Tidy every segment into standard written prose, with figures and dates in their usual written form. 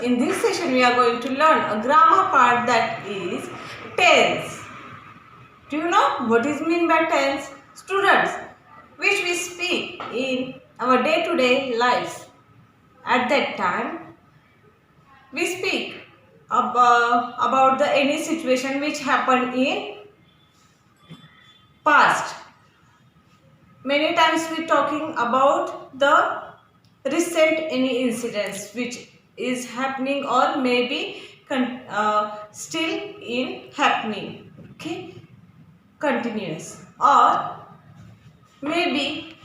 in this session we are going to learn a grammar part that is tense. Do you know what is mean by tense? Students, which we speak in our day-to-day lives. At that time, we speak about the any situation which happened in past. Many times we talking about the recent any incidents which is happening or maybe still in happening. Okay, continuous, or maybe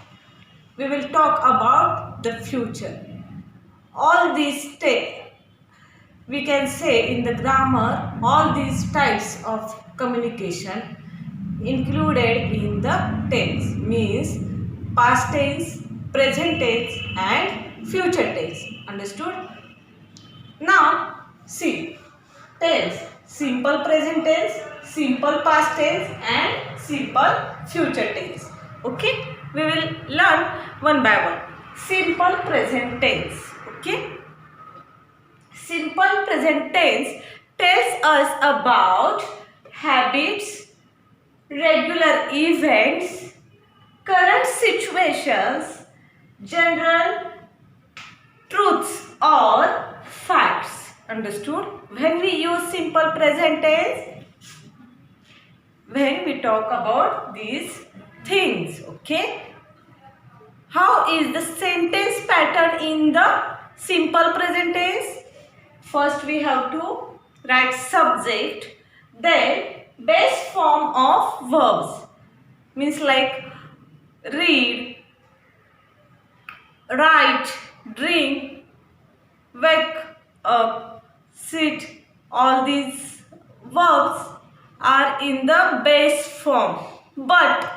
we will talk about the future. All these we can say in the grammar, all these types of communication included in the tense, means past tense, present tense and future tense. Understood? Now see, tense: simple present tense, simple past tense and simple future tense. Okay, we will learn one by one. Simple present tense. Okay, simple present tense tells us about habits, regular events, current situations, general truths or facts. Understood? When we use simple present tense, when we talk about these things. Okay, how is the sentence pattern in the simple present tense? First we have to write subject, then base form of verbs, means like read, write, drink, wake up, sit. All these verbs are in the base form, but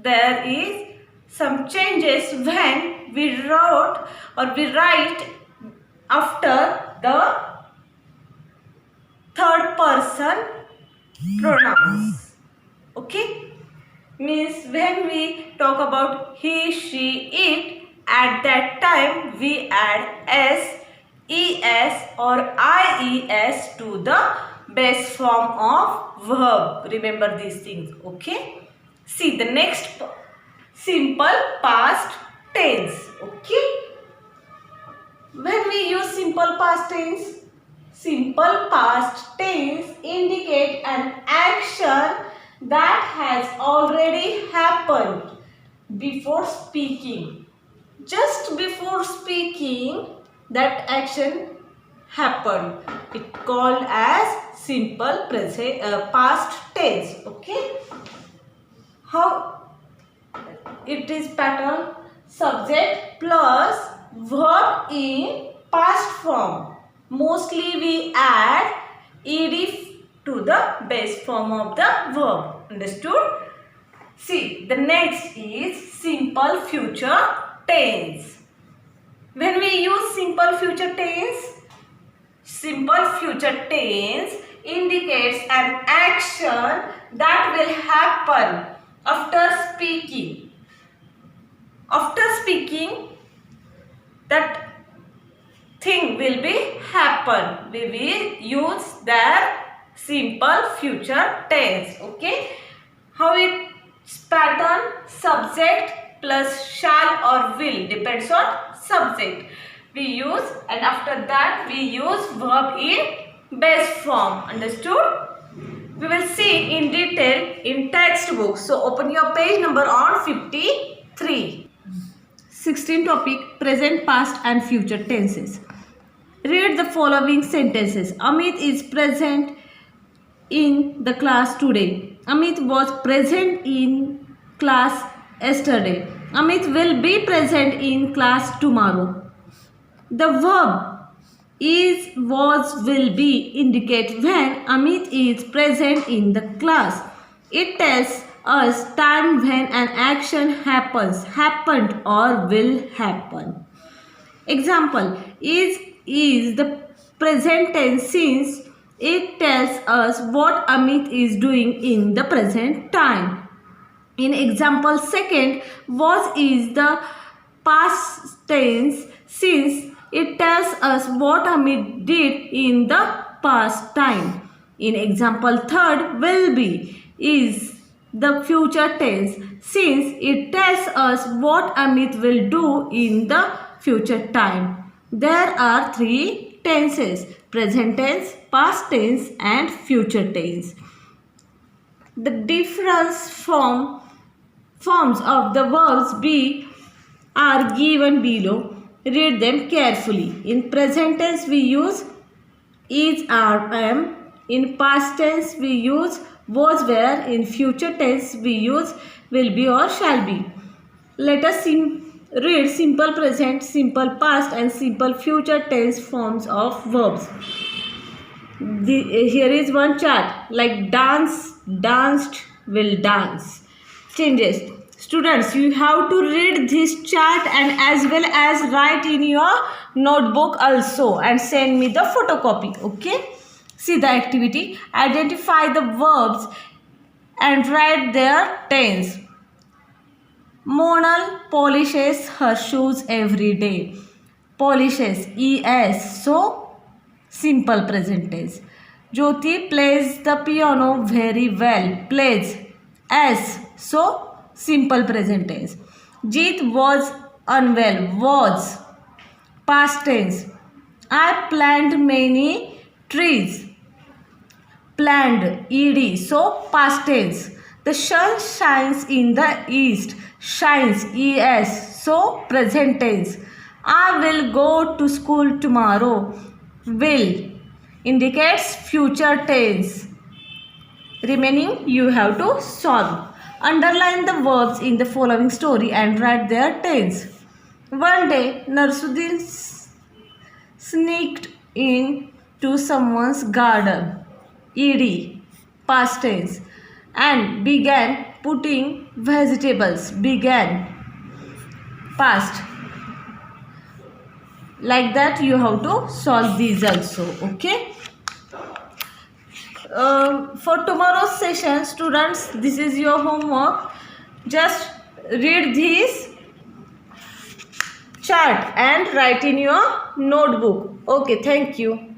there is some changes when we wrote or we write after the third person pronouns. Okay, means when we talk about he, she, it, at that time we add s, es or ies to the base form of verb. Remember these things. Okay, see the next, simple past tense. Okay, when we use simple past tense, simple past tense indicate an action that has already happened before speaking. Just before speaking, that action happened. It called as simple present past tense. Okay, how it is pattern: subject plus verb in past form. Mostly we add ed to the base form of the verb. Understood? See, the next is simple future tense. When we use simple future tense indicates an action that will happen after speaking. After speaking, that thing will be happen. We will use their simple future tense. Okay, how it's pattern: subject plus shall or will, depends on subject we use, and after that we use verb in base form. Understood? We will see in detail in textbook. So open your page number on 53. 16 topic: present, past and future tenses. Read the following sentences. Amit is present in the class today. Amit was present in class yesterday. Amit will be present in class tomorrow. The verb is, was, will be indicate when Amit is present in the class. It tells us time when an action happens, happened or will happen. Example: is the present tense since it tells us what Amit is doing in the present time. In example second, was is the past tense since It tells us what Amit did in the past time. In example third, will be is the future tense since it tells us what Amit will do in the future time. There are three tenses: present tense, past tense and future tense. The difference forms of the verbs be are given below. Read them carefully. In present tense we use is, are, am. In past tense we use was, were. In future tense we use will be or shall be. Let us read simple present, simple past and simple future tense forms of verbs. Here is one chart like dance, danced, will dance. Changes. Students, you have to read this chart and as well as write in your notebook also and send me the photocopy. Okay. See the activity. Identify the verbs and write their tense. Monal polishes her shoes every day. Polishes, es, so simple present tense. Jyoti plays the piano very well. Plays, as, so simple present tense. Jeet was unwell. Was, past tense. I planted many trees. Planned, ed, so past tense. The sun shines in the east. Shines, es, so present tense. I will go to school tomorrow. Will indicates future tense. Remaining you have to solve. Underline the verbs in the following story and write their tense. One day, Narsuddin sneaked into someone's garden. Ed, past tense, and began putting vegetables. Began, past. Like that you have to solve these also. Okay. For tomorrow's session, students, this is your homework. Just read this chart and write in your notebook. Okay, thank you.